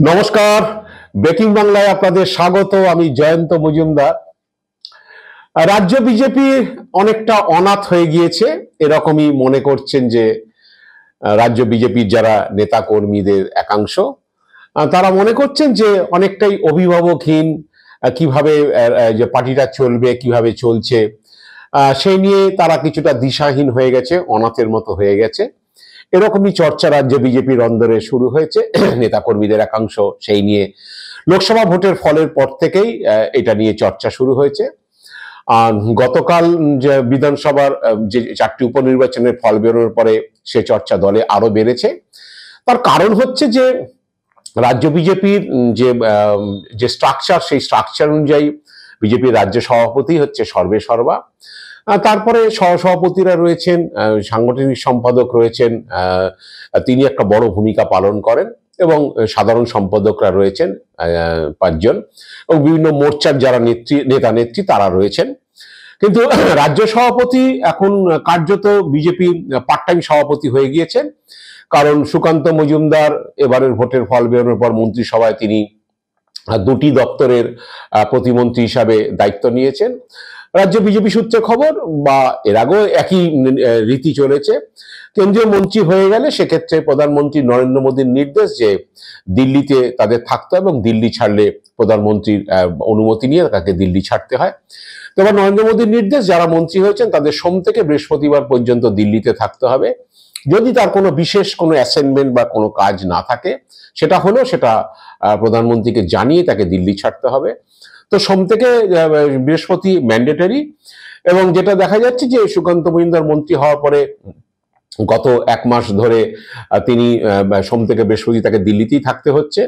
নমস্কার, ব্রেকিং বাংলায় আপনাদের স্বাগত। আমি জয়ন্ত মজুমদার। রাজ্য বিজেপি অনেকটা অনাথ হয়ে গিয়েছে, এরকমই মনে করছেন যে রাজ্য বিজেপির যারা নেতা কর্মীদের একাংশ তারা মনে করছেন যে অনেকটাই অভিভাবকহীন। কিভাবে যে পার্টিটা চলবে, কিভাবে চলছে সেই নিয়ে তারা কিছুটা দিশাহীন হয়ে গেছে, অনাথের মতো হয়ে গেছে। এরকমই চর্চা রাজ্য বিজেপির অন্দরে শুরু হয়েছে। নেতাকর্মীদের একাংশ সেই নিয়ে লোকসভা ভোটের ফলের পর থেকেই এটা নিয়ে চর্চা শুরু হয়েছে। আর গতকাল যে বিধানসভার যে 4টি উপনির্বাচনের ফল বেরোনোর পরে সে চর্চা দলে আরো বেড়েছে। তার কারণ হচ্ছে যে রাজ্য বিজেপির যে স্ট্রাকচার, সেই স্ট্রাকচার অনুযায়ী বিজেপির রাজ্য সভাপতি হচ্ছে সর্বেসর্বা। তারপরে সহসভাপতিরা রয়েছেন, সাংগঠনিক সম্পাদক রয়েছেন, তিনি একটা বড় ভূমিকা পালন করেন, এবং সাধারণ সম্পাদকরা রয়েছেন 5 জন, এবং বিভিন্ন মোর্চার যারা নেতা নেত্রী তারা রয়েছেন। কিন্তু রাজ্য সভাপতি এখন কার্যত বিজেপি পার্ট টাইম সভাপতি হয়ে গিয়েছেন, কারণ সুকান্ত মজুমদার এবারের ভোটের ফল বেরোনোর পর মন্ত্রিসভায় তিনি 2টি দপ্তরের প্রতিমন্ত্রী হিসাবে দায়িত্ব নিয়েছেন। রাজ্য বিজেপি সূত্রে খবর, বা এর আগেও একই রীতি চলেছে, কেন্দ্রীয় মন্ত্রী হয়ে গেলে সেক্ষেত্রে প্রধানমন্ত্রী নরেন্দ্র মোদীর নির্দেশ যে দিল্লিতে তাদের থাকতে হবে, এবং দিল্লি ছাড়লে প্রধানমন্ত্রীর অনুমতি নিয়ে তাকে দিল্লি ছাড়তে হয়। তো এবার নরেন্দ্র মোদীর নির্দেশ, যারা মন্ত্রী হয়েছেন তাদের সোম থেকে বৃহস্পতিবার পর্যন্ত দিল্লিতে থাকতে হবে। যদি তার কোনো বিশেষ কোনো অ্যাসাইনমেন্ট বা কোনো কাজ না থাকে, সেটা হলেও সেটা প্রধানমন্ত্রীকে জানিয়ে তাকে দিল্লি ছাড়তে হবে। তো সোম থেকে বৃহস্পতি ম্যান্ডেটরি। এবং যেটা দেখা যাচ্ছে যে সুকান্ত মজুমদার মন্ত্রী হওয়ার পরে গত 1 মাস ধরে তিনি সোম থেকে বৃহস্পতি তাকে দিল্লিতেই থাকতে হচ্ছে,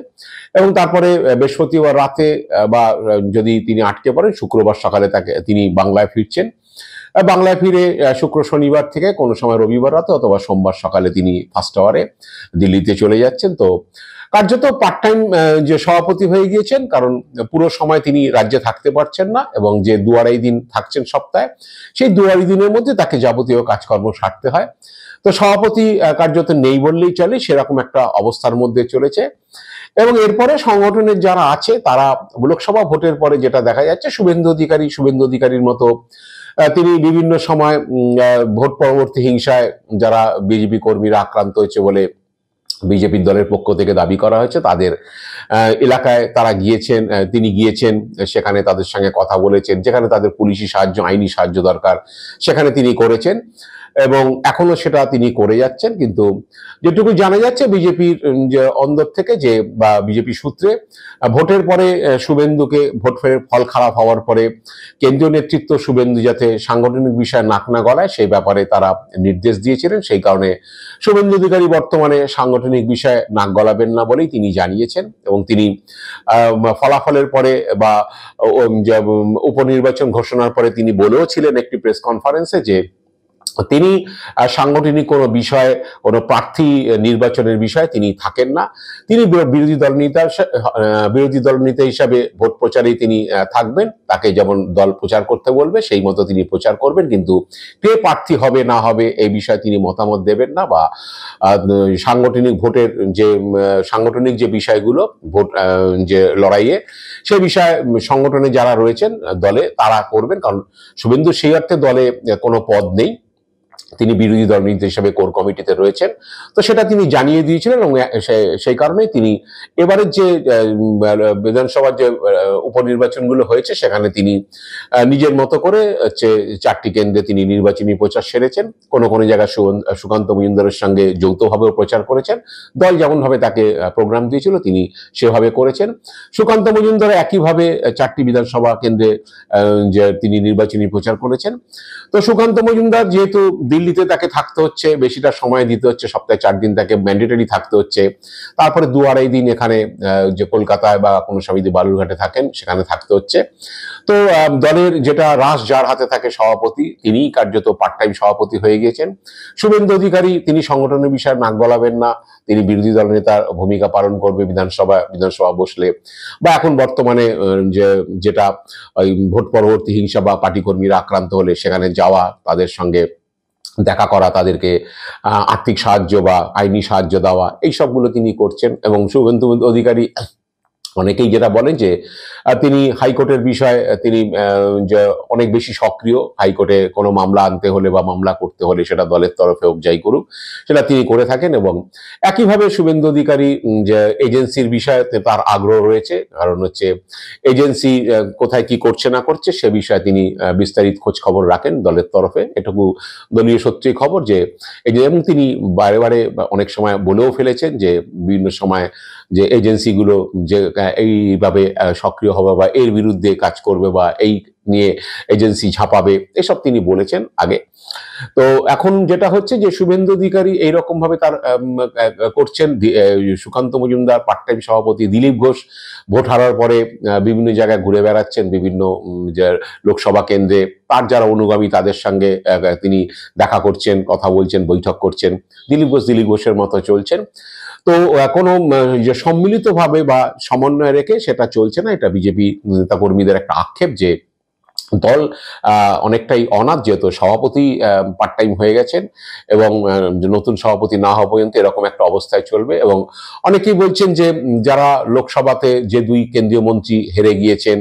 এবং তারপরে বৃহস্পতিবার রাতে বা যদি তিনি আটকে পড়েন শুক্রবার সকালে তিনি বাংলায় ফিরছেন। বাংলায় ফিরে শুক্র শনিবার থেকে কোনো সময় রবিবার রাতে অথবা সোমবার সকালে তিনি ফার্স্ট আওয়ারে দিল্লিতে চলে যাচ্ছেন। তো কার্যত পার্ট টাইম যে সভাপতি হয়ে গিয়েছেন, কারণ পুরো সময় তিনি রাজ্যে থাকতে পারছেন না, এবং যে 2-2.5 দিন থাকছেন সপ্তাহে, সেই 2-2.5 দিনের মধ্যে তাকে যাবতীয় কাজকর্ম সারতে হয়। তো সভাপতি কার্যত নেই বললেই চলে, সেরকম একটা অবস্থার মধ্যে চলেছে। এবং এরপরে সংগঠনের যারা আছে তারা লোকসভা ভোটের পরে যেটা দেখা যাচ্ছে, শুভেন্দু অধিকারীর মতো তিনি বিভিন্ন সময় ভোট পরবর্তী হিংসায় যারা বিজেপি কর্মীরা আক্রান্ত হয়েছে বলে বিজেপির দলের পক্ষ থেকে দাবি করা হয়েছে, তাদের এলাকায় তিনি গিয়েছেন, সেখানে তাদের সঙ্গে কথা বলেছেন, যেখানে তাদের পুলিশি সাহায্য, আইনি সাহায্য দরকার সেখানে তিনি করেছেন, এবং এখনো সেটা তিনি করে যাচ্ছেন। কিন্তু যেটুকু জানা যাচ্ছে বিজেপির যে অন্দর থেকে, যে বা বিজেপি সূত্রে, ভোটের পরে শুভেন্দুকে ভোট ফল খারাপ হওয়ার পরে কেন্দ্রীয় নেতৃত্ব শুভেন্দু যাতে সাংগঠনিক বিষয়ে নাক না গলায় সেই ব্যাপারে তারা নির্দেশ দিয়েছিলেন। সেই কারণে শুভেন্দু অধিকারী বর্তমানে সাংগঠনিক বিষয়ে নাক গলাবেন না বলেই তিনি জানিয়েছেন, এবং তিনি ফলাফলের পরে বা উপনির্বাচন ঘোষণার পরে তিনি বলেও ছিলেন একটি প্রেস কনফারেন্সে যে তিনি সাংগঠনিক কোনো বিষয়ে, কোনো প্রার্থী নির্বাচনের বিষয়ে তিনি থাকেন না। তিনি বিরোধী দল নেতা হিসাবে ভোট প্রচারেই তিনি থাকবেন। তাকে যেমন দল প্রচার করতে বলবে সেই মতো তিনি প্রচার করবেন, কিন্তু কে প্রার্থী হবে না হবে এই বিষয়ে তিনি মতামত দেবেন না, বা সাংগঠনিক ভোটের সাংগঠনিক যে বিষয়গুলো ভোট যে লড়াইয়ে, সেই বিষয়ে সংগঠনে যারা রয়েছেন দলে তারা করবেন। কারণ শুভেন্দু সেই অর্থে দলে কোনো পদ নেই, তিনি বিরোধী দল নেতা হিসেবে কোর কমিটিতে রয়েছেন। তো সেটা তিনি জানিয়ে দিয়েছিলেন, এবং সেই কারণেই তিনি এবারের যে বিধানসভার যে উপনির্বাচনগুলো হয়েছে সেখানে তিনি নিজের মতো করে 4টি কেন্দ্রে তিনি নির্বাচনী প্রচার সেরেছেন। কোনো কোনো জায়গায় সুকান্ত মজুমদারের সঙ্গে যৌথভাবেও প্রচার করেছেন। দল যেমনভাবে তাকে প্রোগ্রাম দিয়েছিল তিনি সেভাবে করেছেন। সুকান্ত মজুমদার একইভাবে 4টি বিধানসভা কেন্দ্রে যে তিনি নির্বাচনী প্রচার করেছেন। তো সুকান্ত মজুমদার যেহেতু দিল্লিতে তাকে থাকতে হচ্ছে, বেশিটা সময় দিতে হচ্ছে, সপ্তাহে 4 দিন তাকে ম্যান্ডেটরি থাকতে হচ্ছে, তারপরে 2-2.5 দিন এখানে যে কলকাতায় বা কোনো সময় বালুরঘাটে থাকেন সেখানে থাকতে হচ্ছে। তো দলের যেটা রাস যার হাতে থাকে সভাপতি, তিনিই কার্যত পার্ট টাইম সভাপতি হয়ে গিয়েছেন। শুভেন্দু অধিকারী তিনি সংগঠনের বিষয়ে নাক গলাবেন না, তিনি বিরোধী দল নেতার ভূমিকা পালন করবে বিধানসভা বসলে, বা এখন বর্তমানে যেটা ওই ভোট পরবর্তী হিংসা বা পার্টি কর্মীরা আক্রান্ত হলে সেখানে যাওয়া, তাদের সঙ্গে দেখা করা, তাদেরকে আর্থিক সাহায্য বা আইনি সাহায্য দেওয়া, এই সবগুলো তিনি করছেন। এবং শুভেন্দু অধিকারী অনেকেই যেটা বলেন যে তিনি হাইকোর্টের বিষয়ে তিনি যে অনেক বেশি সক্রিয়, হাইকোর্টে কোনো মামলা আনতে হলে বা মামলা করতে হলে সেটা দলের তরফে হোক যাই করুক সেটা তিনি করে থাকেন। এবং একইভাবে শুভেন্দু অধিকারী যে এজেন্সির বিষয়ে তার আগ্রহ রয়েছে, কারণ হচ্ছে এজেন্সি কোথায় কি করছে না করছে সে বিষয়ে তিনি বিস্তারিত খোঁজ খবর রাখেন দলের তরফে, এটুকু দলীয় সূত্রেই খবর। যে এবং তিনি বারে বারে অনেক সময় বলেও ফেলেছেন যে বিভিন্ন সময় যে এজেন্সিগুলো যে এইভাবে সক্রিয় হবে বা এর বিরুদ্ধে কাজ করবে বা এই নিয়ে এজেন্সি ঝাঁপাবে, এসব তিনি বলেছেন আগে। তো এখন যেটা হচ্ছে যে শুভেন্দু অধিকারী এইরকম ভাবে তার করছেন। সুকান্ত মজুমদার পার্ট টাইম সভাপতি দিলীপ ঘোষ ভোট হারার পরে বিভিন্ন জায়গায় ঘুরে বেড়াচ্ছেন, বিভিন্ন লোকসভা কেন্দ্রে তার যারা অনুগামী তাদের সঙ্গে তিনি দেখা করছেন, কথা বলছেন, বৈঠক করছেন। দিলীপ ঘোষের মতো চলছেন। তো কোনো যে সম্মিলিতভাবে বা সমন্বয় রেখে সেটা চলছে না, এটা বিজেপি নেতাকর্মীদের একটা আক্ষেপ যে দল অনেকটাই অনাথ, যেহেতু সভাপতি পার্ট টাইম হয়ে গেছেন এবং নতুন সভাপতি না হওয়া পর্যন্ত এরকম একটা অবস্থায় চলবে। এবং অনেকেই বলছেন যে যারা লোকসভাতে যে দুই কেন্দ্রীয় মন্ত্রী হেরে গিয়েছেন,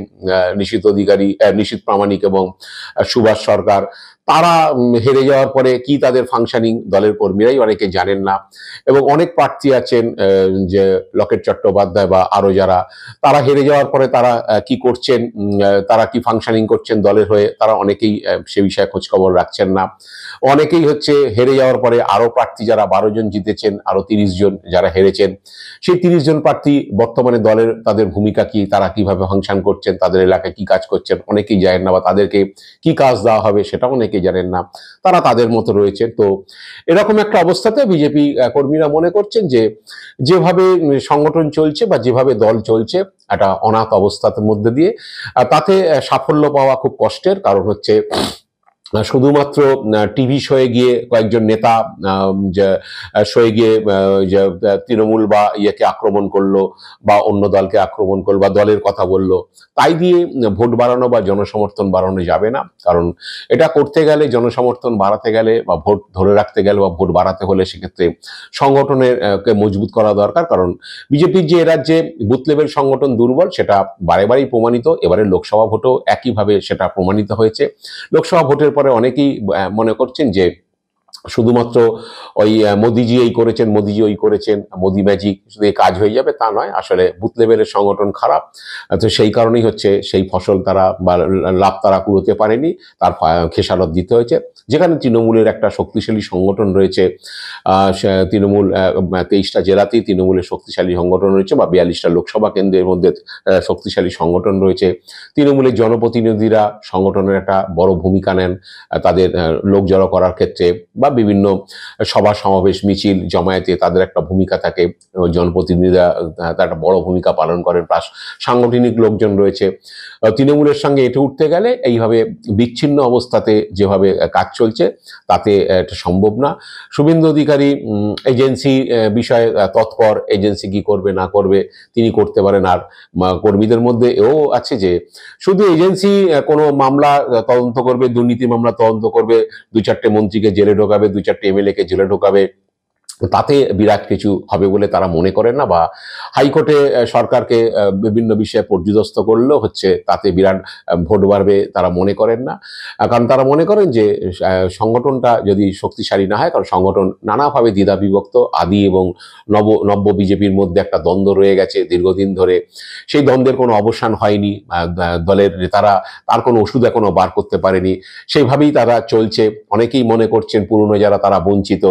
নিশীথ প্রামাণিক এবং সুভাষ সরকার, তারা হেরে যাওয়ার পরে কি তাদের ফাংশনিং দলের কর্মীরাই অনেকে জানেন না। এবং অনেক প্রার্থী আছেন যে লকেট চট্টোপাধ্যায় বা আরো যারা, তারা হেরে যাওয়ার পরে তারা কি করছেন, তারা কি ফাংশনিং করছেন দলের হয়ে, তারা অনেকেই সে বিষয়ে খোঁজ খবর রাখছেন না। অনেকেই হচ্ছে হেরে যাওয়ার পরে আরো প্রার্থী যারা 12 জন জিতেছেন, আরো 30 জন যারা হেরেছেন, সেই 30 জন প্রার্থী বর্তমানে দলের তাদের ভূমিকা কি, তারা কিভাবে ফাংশন করছেন, তাদের এলাকায় কি কাজ করছেন অনেকেই জানেন না, বা তাদেরকে কি কাজ দেওয়া হবে সেটাও অনেকেই জানেন না, তারা তাদের মতো রয়েছে। তো এরকম একটা অবস্থাতে বিজেপি কর্মীরা মনে করছেন যে যেভাবে সংগঠন চলছে বা যেভাবে দল চলছে একটা অনাথ অবস্থার মধ্যে দিয়ে, তাতে সাফল্য পাওয়া খুব কষ্টের। কারণ হচ্ছে শুধুমাত্র টিভি শোয়ে গিয়ে কয়েকজন নেতা শোয়ে গিয়ে তৃণমূল বা ইয়েকে আক্রমণ করলো বা অন্য দলকে আক্রমণ করলো বা দলের কথা বললো, তাই দিয়ে ভোট বাড়ানো বা জনসমর্থন বাড়ানো যাবে না। কারণ এটা করতে গেলে, জনসমর্থন বাড়াতে গেলে বা ভোট ধরে রাখতে গেলে বা ভোট বাড়াতে হলে সেক্ষেত্রে সংগঠনের কে মজবুত করা দরকার। কারণ বিজেপির যে রাজ্যে বুথ লেভেল সংগঠন দুর্বল সেটা বারে বারেই প্রমাণিত, এবারে লোকসভা ভোটও একইভাবে সেটা প্রমাণিত হয়েছে। লোকসভা ভোটের পরে অনেকেই মনে করছেন যে শুধুমাত্র ওই মোদিজি এই করেছেন, মোদিজি ওই করেছেন, মোদি ম্যাজিক শুধু কাজ হয়ে যাবে তা নয়, আসলে বুথ লেভেলের সংগঠন খারাপ। তো সেই কারণেই হচ্ছে সেই ফসল তারা বা লাভ তারা কুড়োতে পারেনি, তার খেসারত দিতে হয়েছে। যেখানে তৃণমূলের একটা শক্তিশালী সংগঠন রয়েছে, তৃণমূল 23টা জেলাতেই তৃণমূলের শক্তিশালী সংগঠন রয়েছে, বা 42টা লোকসভা কেন্দ্রের মধ্যে শক্তিশালী সংগঠন রয়েছে। তৃণমূলের জনপ্রতিনিধিরা সংগঠনের একটা বড় ভূমিকা নেন তাদের লোক জড়ো করার ক্ষেত্রে, বা বিভিন্ন সভা সমাবেশ মিছিল জমায়েতে তাদের একটা ভূমিকা থাকে, জনপ্রতিনিধিরা তার একটা বড় ভূমিকা পালন করেন, প্লাস সাংগঠনিক লোকজন রয়েছে। তৃণমূলের সঙ্গে এটে উঠতে গেলে এইভাবে বিচ্ছিন্ন অবস্থাতে যেভাবে কাজ চলছে তাতে এটা সম্ভব না। শুভেন্দু অধিকারী এজেন্সি বিষয়ে তৎপর, এজেন্সি কি করবে না করবে তিনি করতে পারেন। আর কর্মীদের মধ্যে এও আছে যে শুধু এজেন্সি কোনো মামলা তদন্ত করবে, দুর্নীতি মামলা তদন্ত করবে, 2-4টে মন্ত্রীকে জেলে ঢোকাবে, 2-4টে এমএলএ কে জেলে ঢোকাবে, তাতে বিরাট কিছু হবে বলে তারা মনে করেন না। বা হাইকোর্টে সরকারকে বিভিন্ন বিষয়ে পর্যুদস্ত করলেও হচ্ছে তাতে বিরাট ভোট বাড়বে তারা মনে করেন না। কারণ তারা মনে করেন যে সংগঠনটা যদি শক্তিশালী না হয়, কারণ সংগঠন নানাভাবে দ্বিধা বিভক্ত, আদি এবং নব্য বিজেপির মধ্যে একটা দ্বন্দ্ব রয়ে গেছে দীর্ঘদিন ধরে, সেই দ্বন্দ্বের কোনো অবসান হয়নি, দলের নেতারা তার কোনো ওষুধ এখনো বার করতে পারেনি, সেইভাবেই তারা চলছে। অনেকেই মনে করছেন পুরনো যারা তারা বঞ্চিত,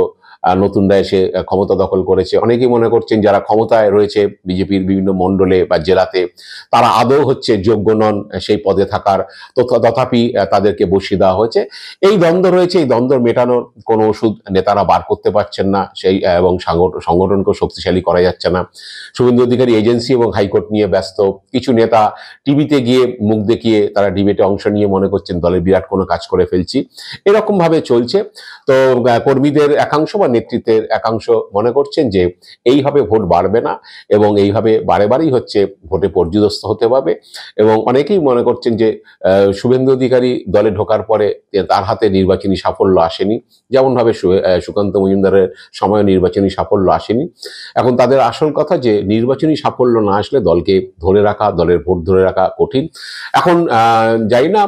নতুনরা এসে ক্ষমতা দখল করেছে। অনেকেই মনে করছেন যারা ক্ষমতায় রয়েছে বিজেপির বিভিন্ন মণ্ডলে বা জেলাতে তারা আদৌ হচ্ছে যোগ্য নন সেই পদে থাকার, তথাপি তাদেরকে বসিয়ে দেওয়া হয়েছে। এই দ্বন্দ্ব রয়েছে, এই দ্বন্দ্ব মেটানোর কোনো ওষুধ নেতারা বার করতে পারছেন না, সেই এবং সংগঠনকেও শক্তিশালী করা যাচ্ছে না। শুভেন্দু অধিকারী এজেন্সি এবং হাইকোর্ট নিয়ে ব্যস্ত, কিছু নেতা টিভিতে গিয়ে মুখ দেখিয়ে তারা ডিবেটে অংশ নিয়ে মনে করছেন দলের বিরাট কোনো কাজ করে ফেলছি, এরকম ভাবে চলছে। তো কর্মীদের একাংশ বা নেতৃত্বের একাংশ মনে করছেন যে এইভাবে ভোট বাড়বে না এবং এইভাবে বারেবারই হচ্ছে ভোটে পর্যুদস্ত হতে পারবে। এবং অনেকেই মনে করছেন যে শুভেন্দু অধিকারী দলে ঢোকার পরে তার হাতে নির্বাচনী সাফল্য আসেনি, যেমনভাবে সুকান্ত মজুমদারের সময় নির্বাচনী সাফল্য আসেনি। এখন তাদের আসল কথা যে নির্বাচনী সাফল্য না আসলে দলকে ধরে রাখা, দলের ভোট ধরে রাখা কঠিন। এখন জানি না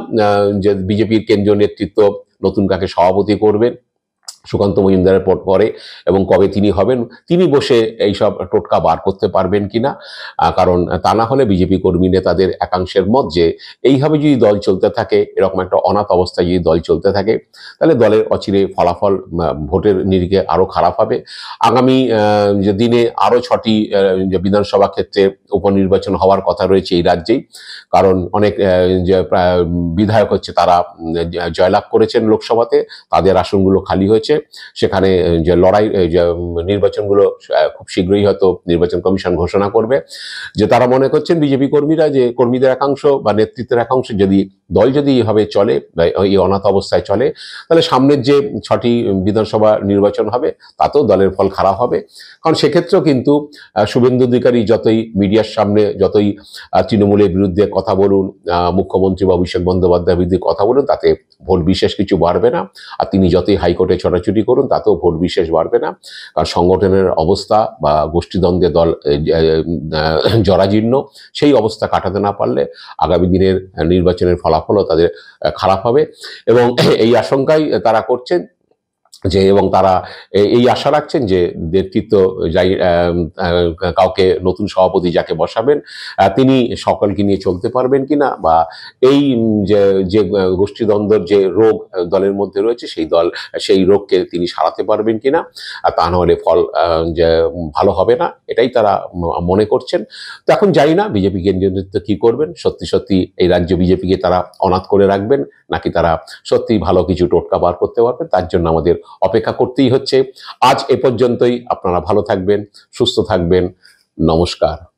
যে বিজেপির কেন্দ্রীয় নেতৃত্ব নতুন কাকে সভাপতি করবেন সুকান্ত মজুমদারের পরে এবং কবে তিনি হবেন, তিনি বসে এইসব টোটকা বার করতে পারবেন কিনা। কারণ তা না হলে বিজেপি কর্মী নেতাদের একাংশের মত যে এইভাবে যদি দল চলতে থাকে, এরকম একটা অনাথ অবস্থায় যদি দল চলতে থাকে, তাহলে দলের অচিরে ফলাফল ভোটের নিরিখে আরো খারাপ হবে। আগামী যে দিনে আরো 6টি বিধানসভা ক্ষেত্রে উপনির্বাচন হওয়ার কথা রয়েছে এই রাজ্যেই। কারণ অনেক যে বিধায়ক হচ্ছে তারা জয়লাভ করেছেন লোকসভাতে, তাদের আসনগুলো খালি হয়েছে। সেখানে যে লড়াই, যে নির্বাচনগুলো খুব শীঘ্রই হয়তো নির্বাচন কমিশন ঘোষণা করবে। যে তারা মনে করছেন বিজেপি কর্মীরা যে কর্মীদের একাংশ বা নেতৃত্বের একাংশ যদি দল যদি এইভাবে চলে, এই অনাথ অবস্থায় চলে, তাহলে সামনের যে 6টি বিধানসভা নির্বাচন হবে তাতেও দলের ফল খারাপ হবে। কারণ সেক্ষেত্রেও কিন্তু শুভেন্দু অধিকারী যতই মিডিয়ার সামনে, যতই তৃণমূলের বিরুদ্ধে কথা বলুন, মুখ্যমন্ত্রী বা অভিষেক বন্দ্যোপাধ্যায়ের বিরুদ্ধে কথা বলুন, তাতে ভোট বিশেষ কিছু বাড়বে না। আর তিনি যতই হাইকোর্টে ছোটাছুটি করুন, তাতেও ভোট বিশেষ বাড়বে না। কারণ সংগঠনের অবস্থা বা গোষ্ঠীদ্বন্দ্বে দল জরাজীর্ণ, সেই অবস্থা কাটাতে না পারলে আগামী দিনের নির্বাচনের ফলাফলও তাদের খারাপ হবে। এবং এই আশঙ্কাই তারা করছেন যে, এবং তারা এই আশা রাখছেন যে নেতৃত্ব যাই কাউকে নতুন সভাপতি যাকে বসাবেন তিনি সকলকে নিয়ে চলতে পারবেন কিনা, বা এই যে গোষ্ঠীদ্বন্দ্বের যে রোগ দলের মধ্যে রয়েছে সেই রোগকে তিনি সারাতে পারবেন কিনা। তা নাহলে ফল যে ভালো হবে না, এটাই তারা মনে করছেন। তো এখন জানি না বিজেপি কেন্দ্রীয় নেতৃত্ব কি করবেন। সত্যি সত্যি এই রাজ্য বিজেপিকে তারা অনাথ করে রাখবেন, নাকি তারা সত্যি ভালো কিছু টোটকা বার করতে পারবেন, তার জন্য আমাদের অপেক্ষা করতেই হচ্ছে। আজ এ পর্যন্তই। আপনারা ভালো থাকবেন, সুস্থ থাকবেন। নমস্কার।